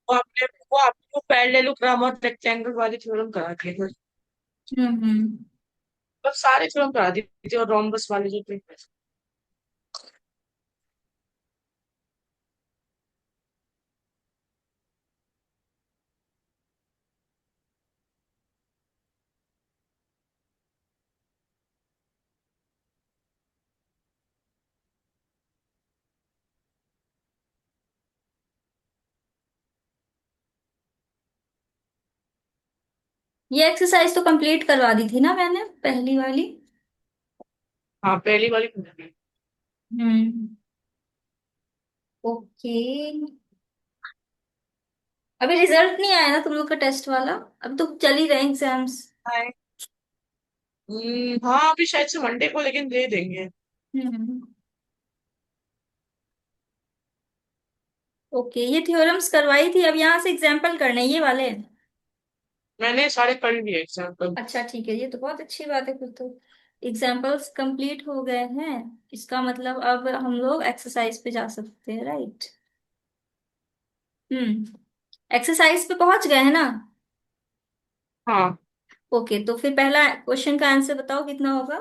वो आपको पैरेललोग्राम और रेक्टेंगल वाली थ्योरम करा दी है। हम्म। बस सारे थ्योरम करा दी थी, और रोम्बस वाले जो थे। ये एक्सरसाइज तो कंप्लीट करवा दी थी ना मैंने, पहली वाली। हाँ, पहली वाली। हम्म। ओके। अभी रिजल्ट नहीं आया ना तुम लोग का टेस्ट वाला? अब तो चल ही रहे एग्जाम्स। हाँ। हाँ, अभी शायद से मंडे को, लेकिन दे देंगे। हम्म। ओके, ये थ्योरम्स करवाई थी, अब यहाँ से एग्जाम्पल करने हैं, ये वाले। मैंने सारे कर लिए एग्जाम्पल। अच्छा ठीक है, ये तो बहुत अच्छी बात है फिर तो। एग्जाम्पल्स कंप्लीट हो गए हैं, इसका मतलब अब हम लोग एक्सरसाइज पे जा सकते हैं, राइट? हम्म। एक्सरसाइज पे पहुंच गए हैं ना? हाँ ओके, तो फिर पहला क्वेश्चन का आंसर बताओ कितना होगा।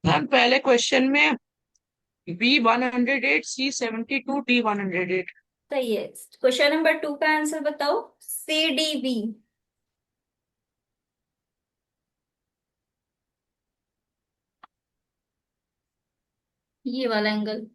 मैम, पहले क्वेश्चन में B 108, C 72, D 108। सही है। क्वेश्चन नंबर 2 का आंसर बताओ। CDB, ये वाला एंगल।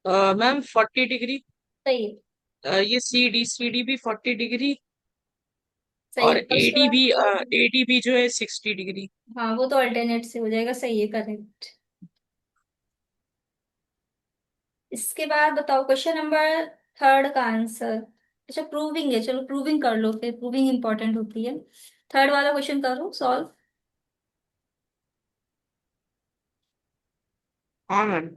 Ma'am 40 degree. सही है। ये सी डी भी 40 डिग्री। सही और है, और उसके बाद। ए डी भी जो है 60 डिग्री। हाँ, वो तो अल्टरनेट से हो जाएगा, सही है, करेक्ट। इसके बाद बताओ क्वेश्चन नंबर 3 का आंसर। अच्छा, प्रूविंग है, चलो प्रूविंग कर लो, फिर प्रूविंग इंपॉर्टेंट होती है। 3 वाला क्वेश्चन करो सॉल्व। हाँ मैम।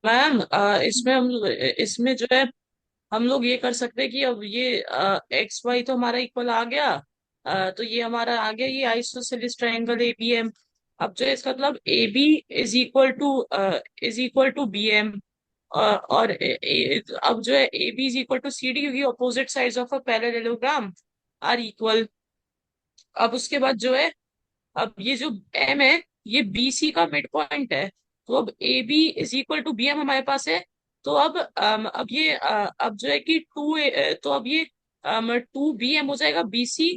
मैम, इसमें जो है, हम लोग ये कर सकते हैं कि अब ये एक्स वाई तो हमारा इक्वल आ गया। तो ये हमारा आ गया, ये isosceles triangle A B M. अब जो है इसका मतलब A B is equal to B M. और अब जो है A B is equal to C D, क्योंकि opposite sides of a parallelogram are equal. अब उसके बाद जो है, अब ये जो एम है, ये बी सी का मिड पॉइंट है। तो अब A B is equal to B M हमारे पास है। तो अब ये अब जो है कि तो अब ये टू बी एम हो जाएगा बी सी।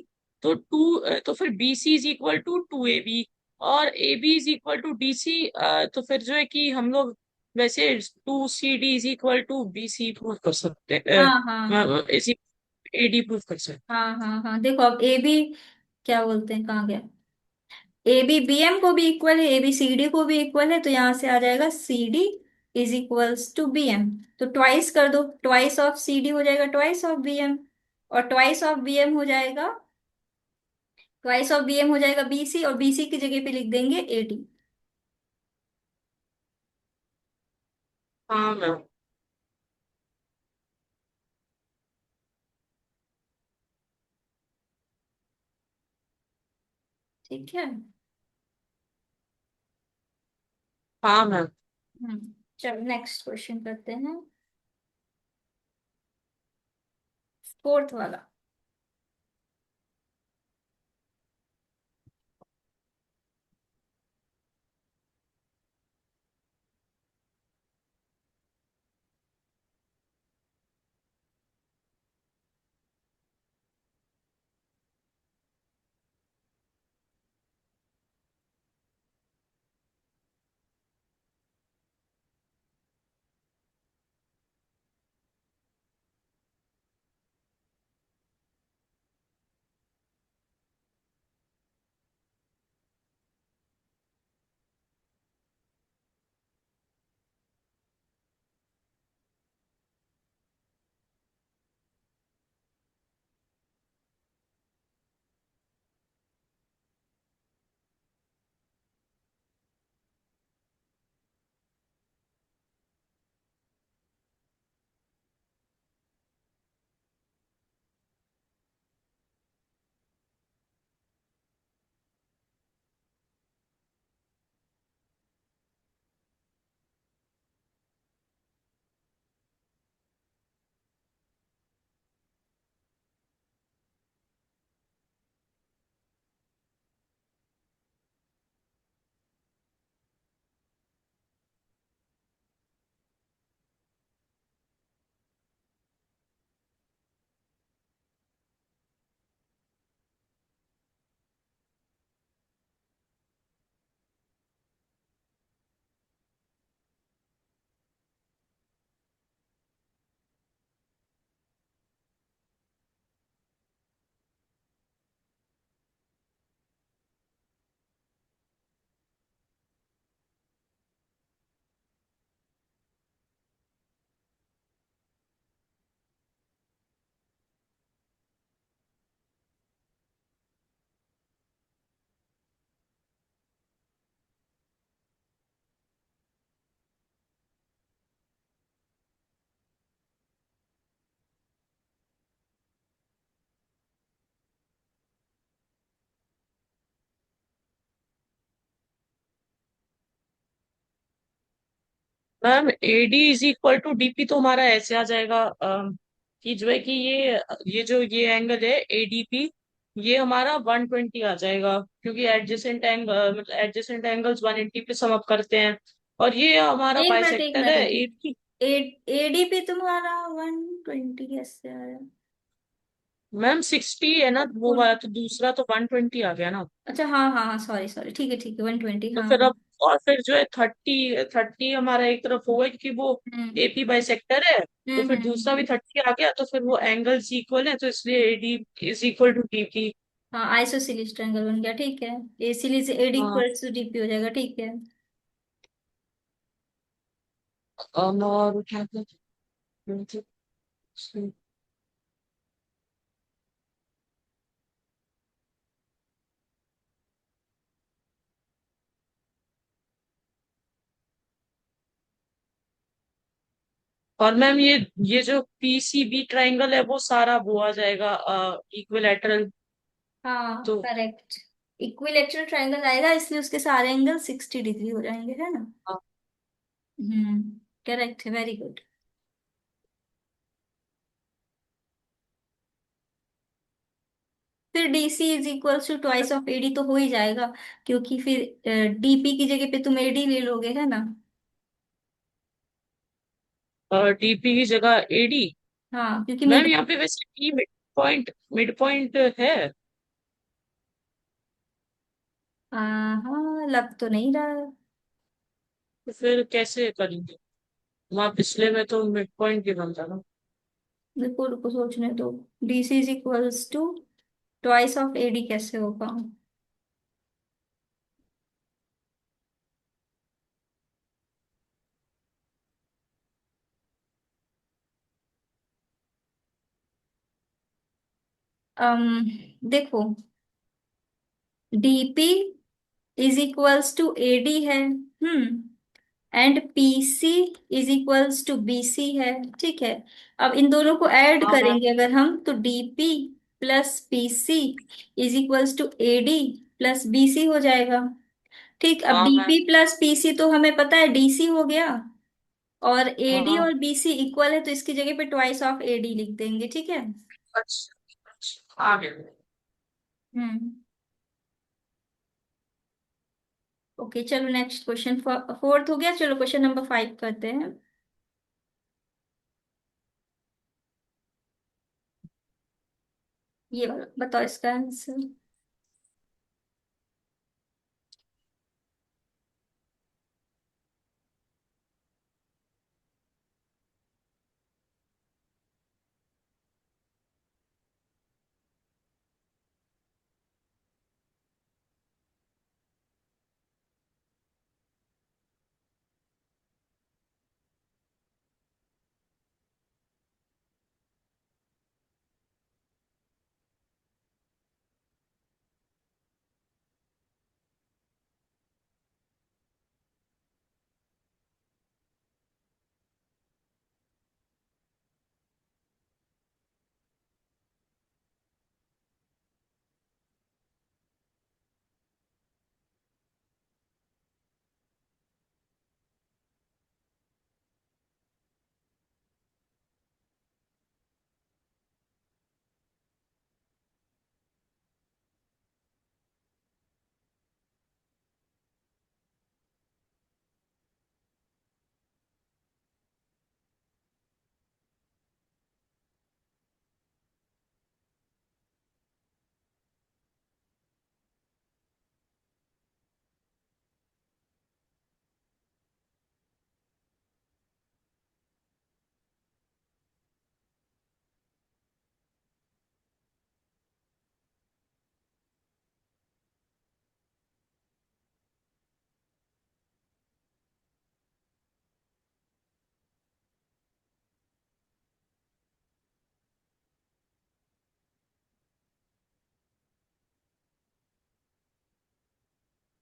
तो फिर B C is equal to two A B, और A B is equal to D C. तो फिर जो है कि हम लोग वैसे two C D is equal to B C prove कर सकते हैं। हाँ हाँ हाँ इसी ए डी प्रूव कर सकते हाँ हाँ हाँ, देखो अब ए बी क्या बोलते हैं, कहाँ गया, ए बी बी एम को भी इक्वल है, ए बी सी डी को भी इक्वल है, तो यहाँ से आ जाएगा C D is equals to B M. तो ट्वाइस कर दो, ट्वाइस ऑफ सी डी हो जाएगा ट्वाइस ऑफ बी एम, और ट्वाइस ऑफ बी एम हो जाएगा, ट्वाइस ऑफ बी एम हो जाएगा बी सी, और बी सी की जगह पे लिख देंगे ए डी। हैं। हाँ मैम। ठीक है। हाँ मैम। चलो नेक्स्ट क्वेश्चन करते हैं, फोर्थ वाला। Ma'am AD is equal to DP तो हमारा ऐसे आ जाएगा, कि जो है कि ये जो ये एंगल है एडीपी, ये हमारा 120 आ जाएगा, क्योंकि एडजेसेंट एंगल्स 180 पे सम अप करते हैं। और ये हमारा एक मिनट एक बाइसेक्टर मिनट है एक एबी। मिनट, एडीपी तुम्हारा 120 कैसे आया? मैम 60 है ना वो फुल, वाला, तो दूसरा तो 120 आ गया ना। अच्छा हाँ हाँ हाँ, सॉरी सॉरी, ठीक है 120, तो हाँ फिर हाँ। अब, और फिर जो है 30 हमारा एक तरफ होगा, क्योंकि वो हम्म एपी बाइसेक्टर है। तो फिर दूसरा भी हम्म। 30 आ गया, तो फिर वो एंगल्स इक्वल है, तो इसलिए AD is equal to DP. हाँ आइसोसेलेस ट्रायंगल बन गया, ठीक है। ए सीरीज से एडी हाँ। इक्वल्स टू डीपी हो जाएगा, ठीक है। और क्या कहते हैं? और मैम ये जो पीसीबी ट्रायंगल है वो सारा वो आ जाएगा इक्विलैटरल। हाँ तो करेक्ट। इक्विलेटरल ट्रायंगल आएगा, इसलिए उसके सारे एंगल 60 डिग्री हो जाएंगे, है ना। हाँ, हम्म। करेक्ट है, वेरी गुड। फिर DC is equal to twice of AD तो हो ही जाएगा, क्योंकि फिर डीपी की जगह पे तुम एडी ले लोगे, है ना। डीपी की जगह एडी। हाँ क्योंकि मैम मिड। यहाँ पे वैसे पी मिड पॉइंट है। हाँ लग तो नहीं रहा है। तो फिर कैसे करेंगे? वहां पिछले में तो मिड पॉइंट भी बनता ना। रुको रुको सोचने दो। DC is equals to twice of AD कैसे होगा। देखो, DP is equals to AD है। And PC is equals to BC है। ठीक है। अब इन दोनों को ऐड हाँ मैम। करेंगे अगर हम, तो DP plus PC is equals to AD plus BC हो जाएगा। ठीक, अब हाँ मैम। डीपी प्लस पीसी तो हमें पता है डीसी हो गया, और एडी हाँ। और बीसी इक्वल है, तो इसकी जगह पे ट्वाइस ऑफ एडी लिख देंगे, ठीक है। अच्छा अच्छा, आ गया। हम्म। ओके चलो नेक्स्ट क्वेश्चन, फोर्थ हो गया, चलो क्वेश्चन नंबर 5 करते हैं। ये वाला बताओ इसका आंसर।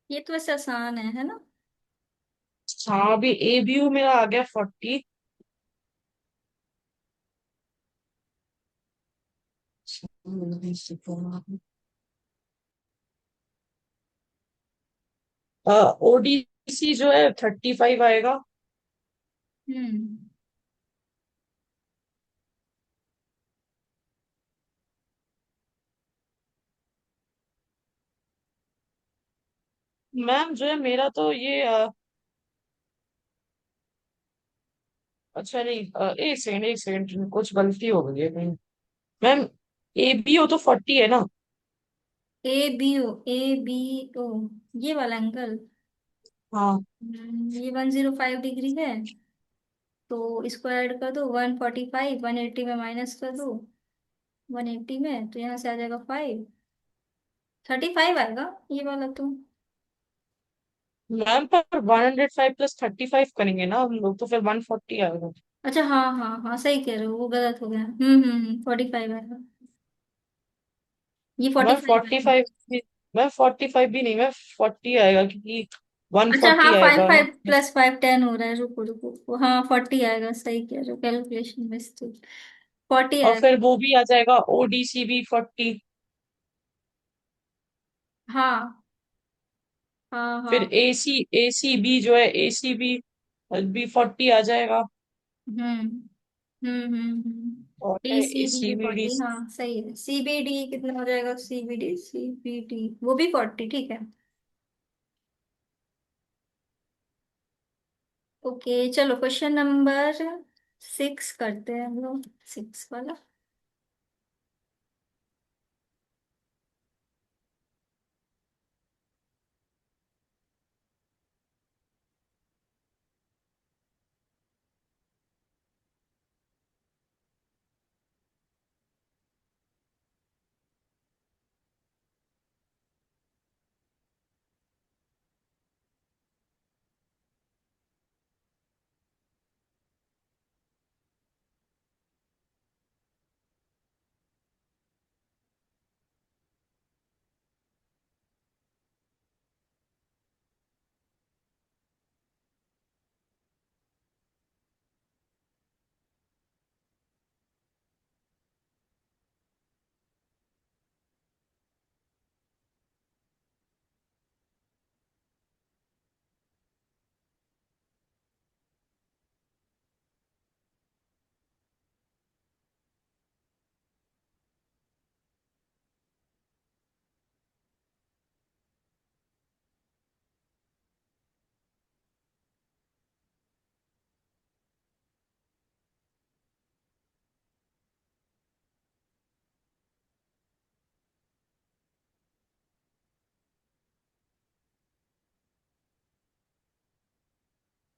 ये तो वैसे आसान है ना। हाँ, अभी ए बी यू मेरा आ गया 40। ओडीसी जो है 35 आएगा। हम्म। मैम जो है मेरा तो ये अच्छा नहीं, एक सेकंड कुछ गलती हो गई है कहीं। मैम ए बी हो तो 40 है ना। ए बी ओ ये वाला एंगल। हाँ ये 105 डिग्री है, तो इसको ऐड कर दो, 145, 180 में माइनस कर दो, 180 में, तो यहाँ से आ जाएगा 5, 35 आएगा ये वाला तो। मैम, पर 105 प्लस 35 करेंगे ना हम लोग, तो फिर 140 आएगा। अच्छा हाँ हाँ हाँ सही कह रहे हो, वो गलत हो गया। 45 आएगा, ये फोर्टी मैम फाइव फोर्टी आएगा। फाइव भी मैम 45 भी नहीं, मैम 40 आएगा, क्योंकि वन अच्छा हाँ, फोर्टी फाइव आएगा ना। फाइव प्लस फाइव 10 हो रहा है, रुको रुको, हाँ 40 आएगा, सही किया, जो कैलकुलेशन मिस्टेक, 40 और आएगा। फिर वो भी आ जाएगा ओडीसी भी 40। हाँ हाँ फिर हाँ। एसी एसी भी जो है, एसी भी 40 आ जाएगा। और डी है सी बी भी एसीबीडी। 40, हाँ सही है। CBD कितना हो जाएगा, CBD वो भी 40, ठीक है। ओके चलो, क्वेश्चन नंबर 6 करते हैं हम लोग, 6 वाला।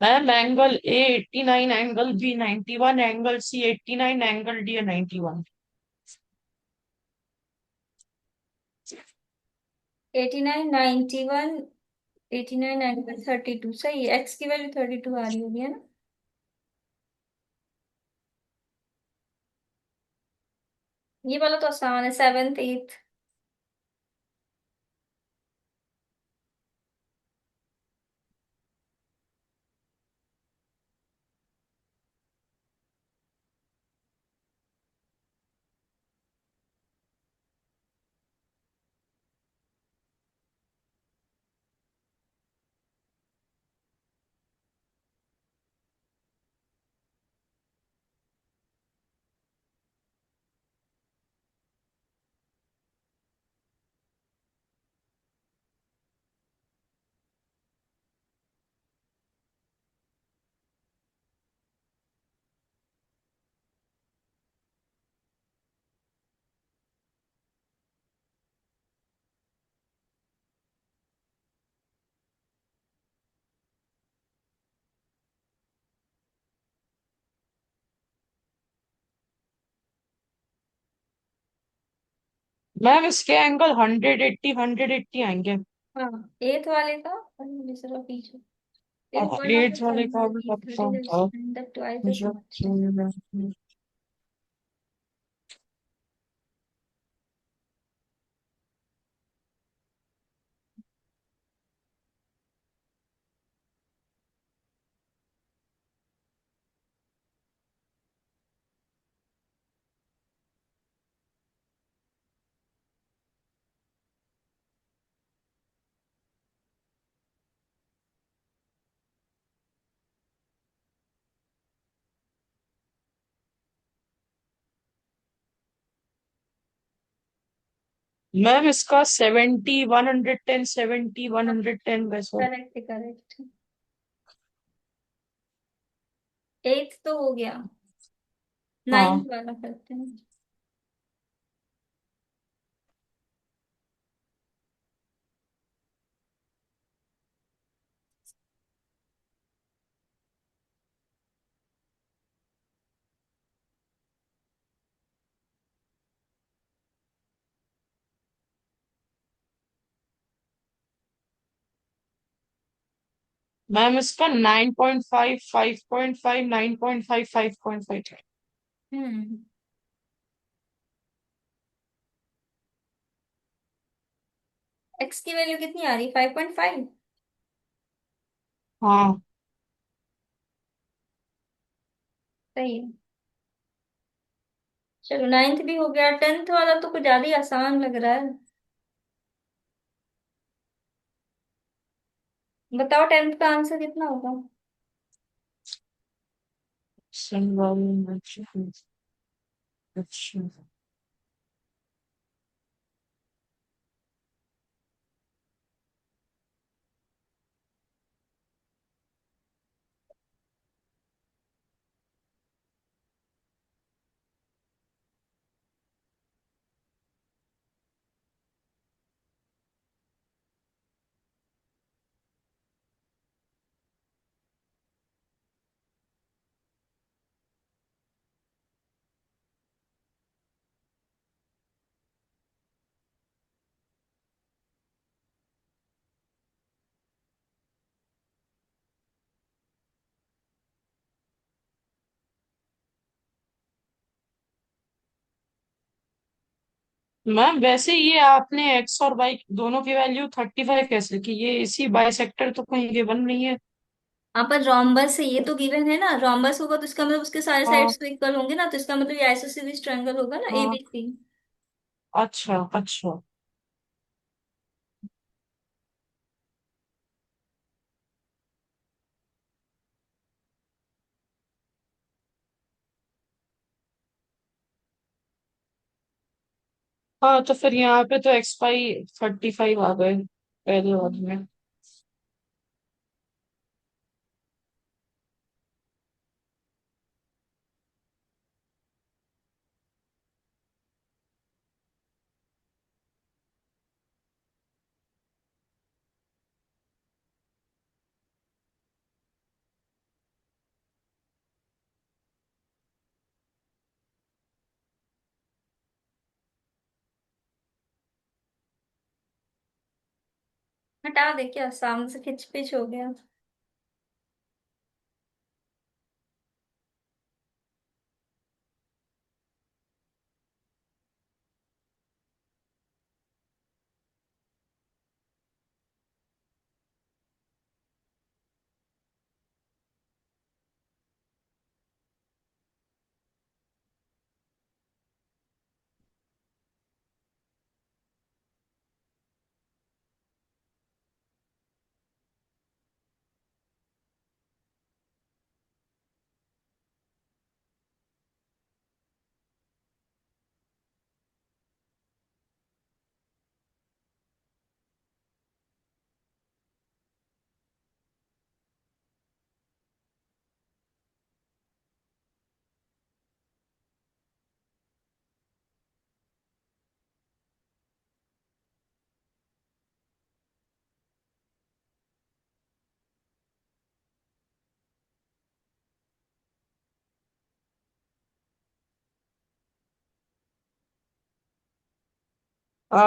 Ma'am angle A 89, angle B 91, angle C 89, angle D 91। 89, 91, 89, 91, 32, सही है। एक्स की वैल्यू 32 आ रही होगी, है ना। ये वाला तो आसान है, 7th 8th। मैम इसके एंगल 180 180 आएंगे। हाँ, 8th वाले का, अरे जरा पीछे। In और one of the एट वाले का terminal भी E30 कंफर्म will था spend up twice as मुझे। much time. मैम इसका 70 110, 70 110 वैसा। Correct correct. 8th तो हो गया, हाँ 9th वाला करते हैं। मैम इसका 9.5, 5.5, 9.5, 5.5। हम्म। एक्स की वैल्यू कितनी आ रही, 5.5। हाँ। सही है। चलो नाइन्थ भी हो गया, टेंथ वाला तो कुछ ज्यादा ही आसान लग रहा है। बताओ टेंथ का आंसर कितना होगा। अच्छा। अच्छा। मैम वैसे ये आपने एक्स और वाई दोनों की वैल्यू 35 कैसे लिखी? ये इसी बाई सेक्टर तो कहीं गिवन नहीं है। हाँ पर रोम्बस है, ये तो गिवन है ना, रोम्बस होगा तो इसका मतलब उसके सारे हाँ। साइड्स तो इक्वल होंगे ना, तो इसका मतलब ये आइसोसेलेस ट्रायंगल होगा ना हाँ। एबीसी। अच्छा। अच्छा। हाँ तो फिर यहाँ पे तो एक्स वाई 35 आ गए पहले वाले में। हटा दे क्या, सामने से खिंच पिच हो गया।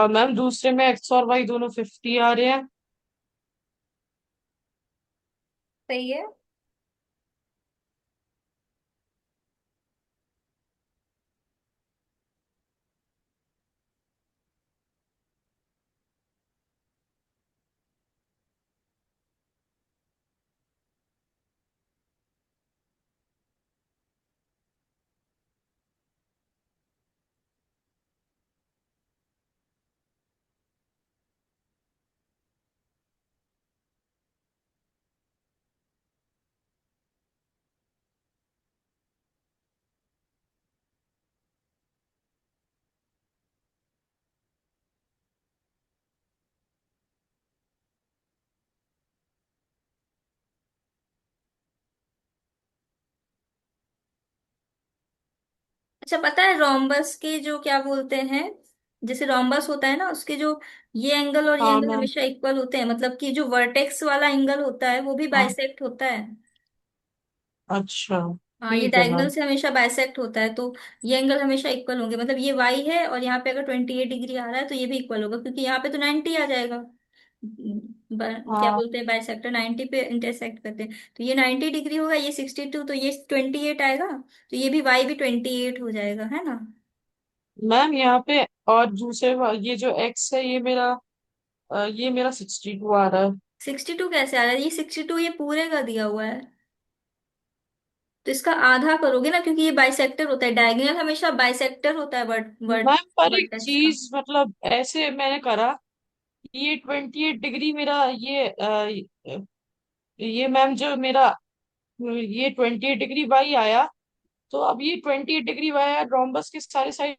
मैम दूसरे में एक्स और वाई दोनों 50 आ रहे हैं। सही है। अच्छा पता है रोम्बस के जो क्या बोलते हैं, जैसे रोम्बस होता है ना उसके जो ये एंगल और ये हाँ एंगल मैम। हमेशा इक्वल होते हैं, मतलब कि जो वर्टेक्स वाला एंगल होता है वो भी हाँ। बाइसेक्ट होता है। अच्छा। हाँ ये ठीक है डायगोनल मैम। से हमेशा बाइसेक्ट होता है, तो ये एंगल हमेशा इक्वल होंगे, मतलब ये वाई है और यहाँ पे अगर 28 डिग्री आ रहा है तो ये भी इक्वल होगा, क्योंकि यहाँ पे तो 90 आ जाएगा। क्या हाँ बोलते हैं, बाइसेक्टर 90 पे इंटरसेक्ट करते हैं, तो ये 90 डिग्री होगा, ये 62, तो ये 28 आएगा, तो ये भी वाई भी 28 हो जाएगा, है ना। मैम यहाँ पे और दूसरे ये जो एक्स है ये मेरा 62 आ रहा है। 62 कैसे आ रहा है? ये 62 ये पूरे का दिया हुआ है, तो इसका आधा करोगे ना, क्योंकि ये बाइसेक्टर होता है, डायगोनल हमेशा बाइसेक्टर होता है वर्ड वर्ड मैम पर एक वर्टेक्स का। चीज मतलब ऐसे मैंने करा, ये 28 डिग्री मेरा ये मैम जो मेरा ये 28 डिग्री वाई आया, तो अब ये 28 डिग्री वाई आया, रोम्बस के सारे साइड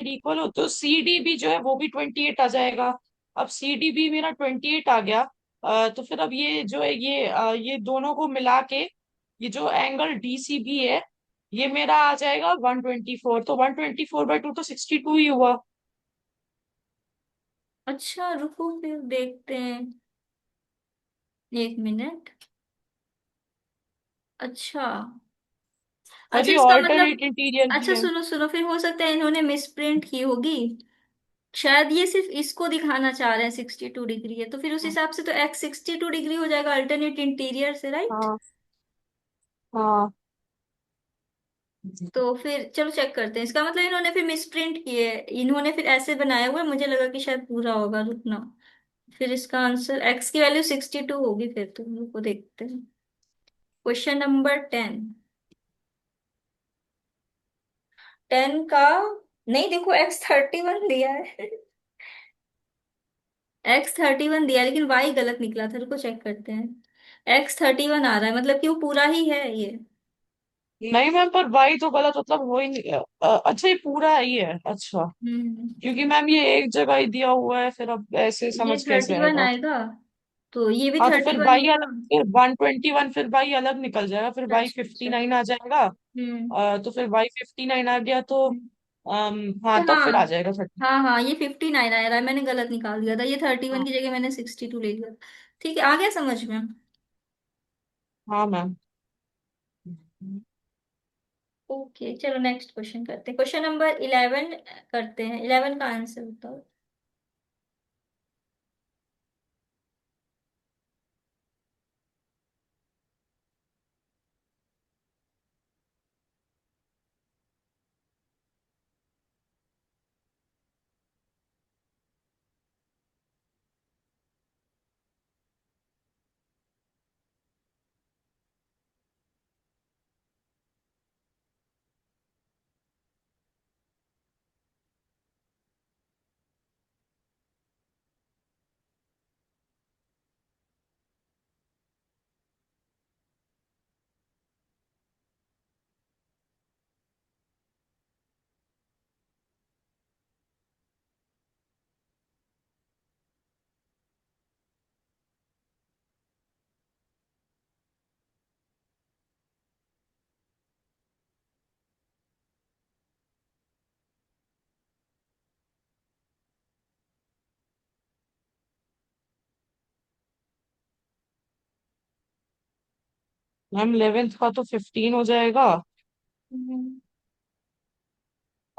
इक्वल हो तो सी डी भी जो है वो भी 28 आ जाएगा। अब सी डी भी मेरा 28 आ गया। तो फिर अब ये जो है ये दोनों को मिला के ये जो एंगल डी सी बी है ये मेरा आ जाएगा 124। तो 124/2 तो 62 ही हुआ। अच्छा रुको फिर देखते हैं, एक मिनट। अच्छा, और अच्छा ये इसका मतलब, ऑल्टरनेट इंटीरियर भी अच्छा है। सुनो सुनो, फिर हो सकता है इन्होंने मिसप्रिंट की होगी, शायद ये सिर्फ इसको दिखाना चाह रहे हैं 62 डिग्री है, तो फिर उस हिसाब से तो एक्स 62 डिग्री हो जाएगा अल्टरनेट इंटीरियर से, राइट? हाँ हाँ। तो फिर चलो चेक करते हैं, इसका मतलब इन्होंने फिर मिसप्रिंट किए है, इन्होंने फिर ऐसे बनाया हुआ है, मुझे लगा कि शायद पूरा होगा, रुकना। फिर इसका आंसर एक्स की वैल्यू 62 होगी, फिर तो रुको देखते हैं। Question number 10। 10 का, नहीं देखो एक्स 31 दिया है। एक्स 31 दिया है, लेकिन वाई गलत निकला था, रुको चेक करते हैं। एक्स 31 आ रहा है, मतलब कि वो पूरा ही है ये। नहीं मैम पर वाई तो गलत मतलब हो ही नहीं। अच्छा ये पूरा ही है अच्छा। हम्म। क्योंकि मैम ये एक जगह ही दिया हुआ है, फिर अब ऐसे ये समझ कैसे 31 आएगा। आएगा, तो ये भी हाँ तो फिर 31 बाई होगा। अलग, फिर 121 फिर बाई अलग निकल जाएगा, फिर बाई अच्छा फिफ्टी अच्छा। नाइन आ जाएगा। हम्म। तो फिर बाई 59 आ गया तो हाँ तो तब हाँ, फिर आ जाएगा 30। हाँ हाँ ये 59 आ रहा है, मैंने गलत निकाल दिया था, ये 31 हाँ की जगह मैंने 62 ले लिया। ठीक है, आ गया समझ में। हाँ मैम। ओके चलो नेक्स्ट क्वेश्चन करते हैं, क्वेश्चन नंबर 11 करते हैं, 11 का आंसर बताओ। मैम 11th का तो 15 हो जाएगा। हम्म,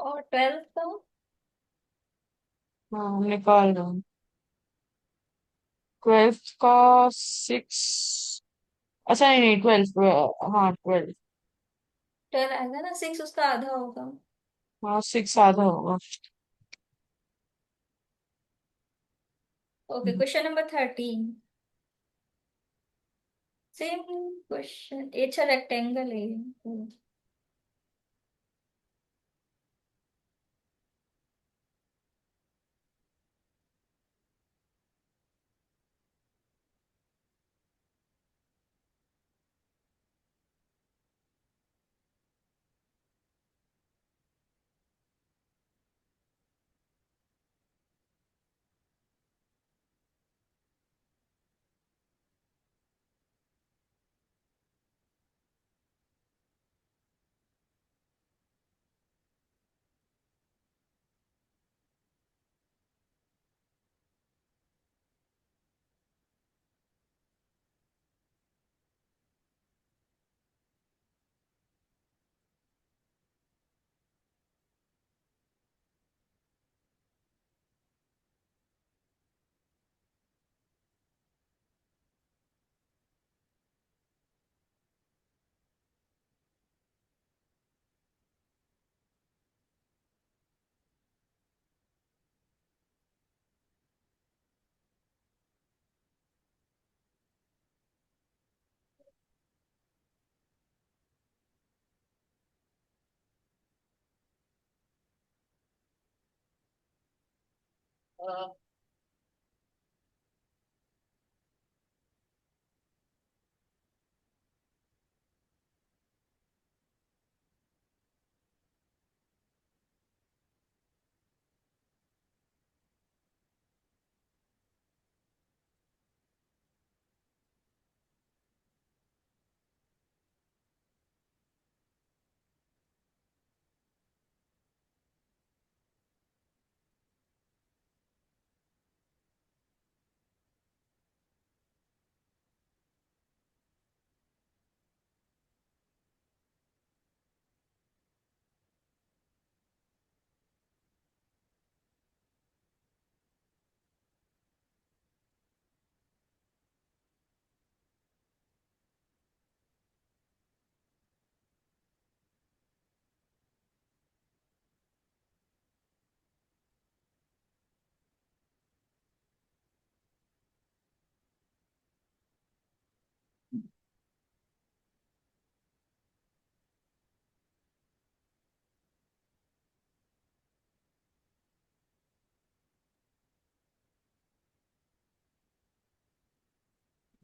और 12 का? हाँ हम निकाल रहे हैं। 12th का 6। अच्छा नहीं नहीं 12। हाँ 12। 12 आएगा ना, 6 उसका आधा होगा। हाँ 6 आधा होगा। Okay question number 13। Same question, अच्छा रेक्टेंगल है ये।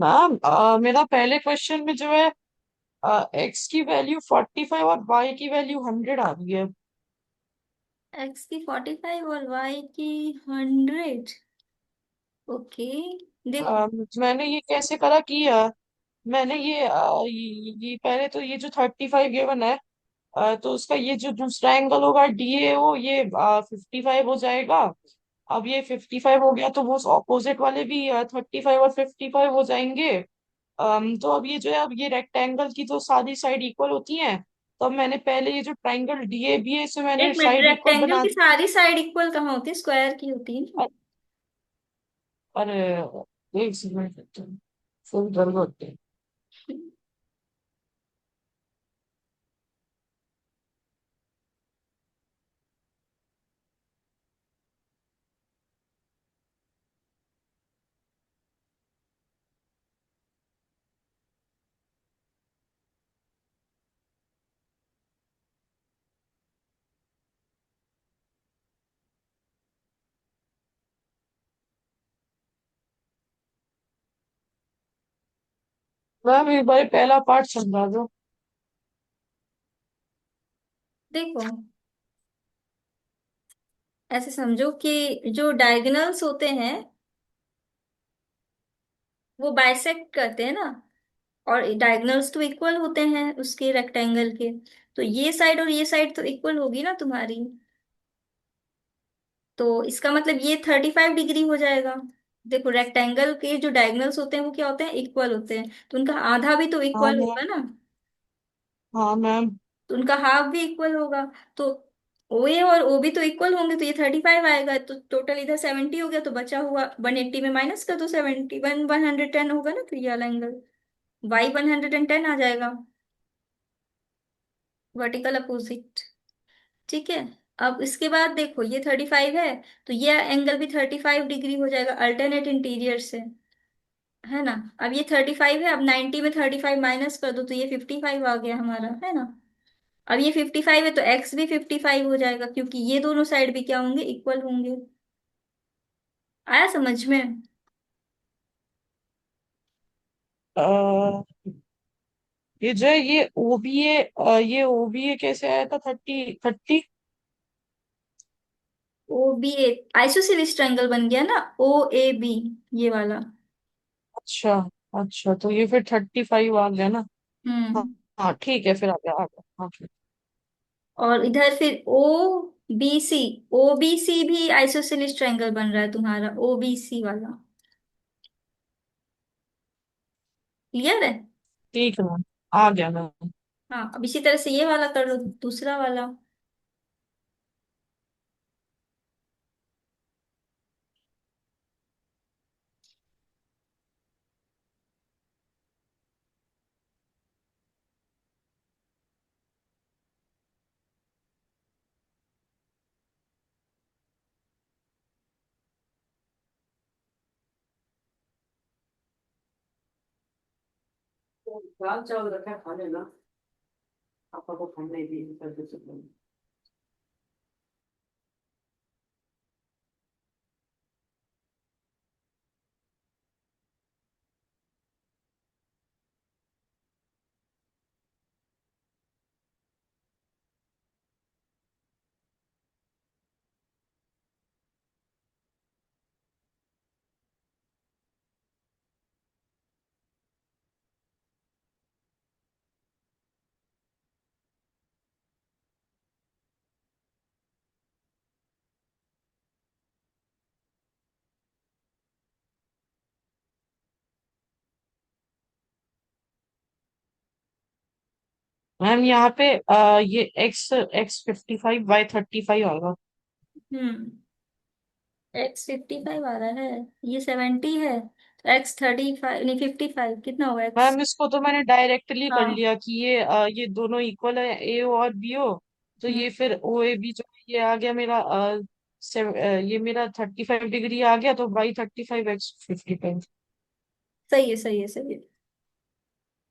मैम मेरा पहले क्वेश्चन में जो है एक्स की वैल्यू 45 और वाई की वैल्यू 100 आ रही है। एक्स की 45 और वाई की 100। ओके, देखो। मैंने ये कैसे करा कि मैंने ये पहले तो ये जो 35 गिवन है, तो उसका ये जो दूसरा एंगल होगा डी ए ओ ये 55 हो जाएगा। अब ये 55 हो गया तो वो ऑपोजिट वाले भी 35 और 55 हो जाएंगे। तो अब ये जो है, अब ये रेक्टेंगल की तो सारी साइड इक्वल होती हैं। तो अब मैंने पहले ये जो ट्राइंगल डी ए बी है इसे मैंने एक मिनट, साइड इक्वल रेक्टेंगल बना की दी। सारी साइड इक्वल कहाँ होती है? स्क्वायर की होती है ना। अरे एक सेकंड, फुल दर्द होते हैं। मैम एक बार पहला पार्ट समझा दो। देखो, ऐसे समझो कि जो डायगोनल्स होते हैं वो बाइसेक्ट करते हैं ना, और डायगोनल्स तो इक्वल होते हैं उसके रेक्टेंगल के। तो ये साइड और ये साइड तो इक्वल होगी ना तुम्हारी। तो इसका मतलब ये 35 डिग्री हो जाएगा। देखो, रेक्टेंगल के जो डायगोनल्स होते हैं वो क्या होते हैं? इक्वल होते हैं, तो उनका आधा भी तो हाँ इक्वल मैम। होगा ना। हाँ मैम। तो उनका हाफ भी इक्वल होगा। तो ओ ए और ओ बी तो इक्वल होंगे, तो ये 35 आएगा, तो टोटल इधर 70 हो गया, तो बचा हुआ 180 में माइनस कर दो 70, 110 होगा ना, तो ये वाला एंगल वाई 110 आ जाएगा, वर्टिकल अपोजिट। ठीक है। अब इसके बाद देखो, ये 35 है, तो ये एंगल भी 35 डिग्री हो जाएगा अल्टरनेट इंटीरियर से, है ना। अब ये 35 है, अब 90 में 35 माइनस कर दो तो ये 55 आ गया हमारा, है ना। अब ये 55 है तो एक्स भी 55 हो जाएगा, क्योंकि ये दोनों साइड भी क्या होंगे? इक्वल होंगे। आया समझ में? अ, ये जो है ये ओ बी ए, ये ओ बी ए कैसे आया था 30 30? ओ बी ए आइसोसेलेस ट्रायंगल बन गया ना, ओ ए बी, ये वाला। अच्छा। अच्छा तो ये फिर 35 आ गया ना। हाँ। हम्म। हाँ ठीक है, फिर आ गया हाँ फिर। और इधर फिर O B C, O B C भी आइसोसेलेस ट्रायंगल बन रहा है तुम्हारा, ओ बी सी वाला। क्लियर है? ठीक है मैम, आ गया मैम। हाँ, अब इसी तरह से ये वाला कर लो, दूसरा वाला। दाल चावल रखा है, खा लेना। पापा को खाने दी कर दो। मैम यहाँ पे ये x55 y 35 आएगा। हम्म। x 55 आ रहा है, ये 70 है, तो x 35 नहीं 55 कितना होगा एक्स। मैम इसको तो मैंने डायरेक्टली कर हाँ। लिया कि ये दोनों इक्वल है, ए और बी हो। तो हम्म। ये फिर ओ ए बी जो है, ये आ गया मेरा ये मेरा 35 डिग्री आ गया, तो y 35 x 55। सही है, सही है, सही है।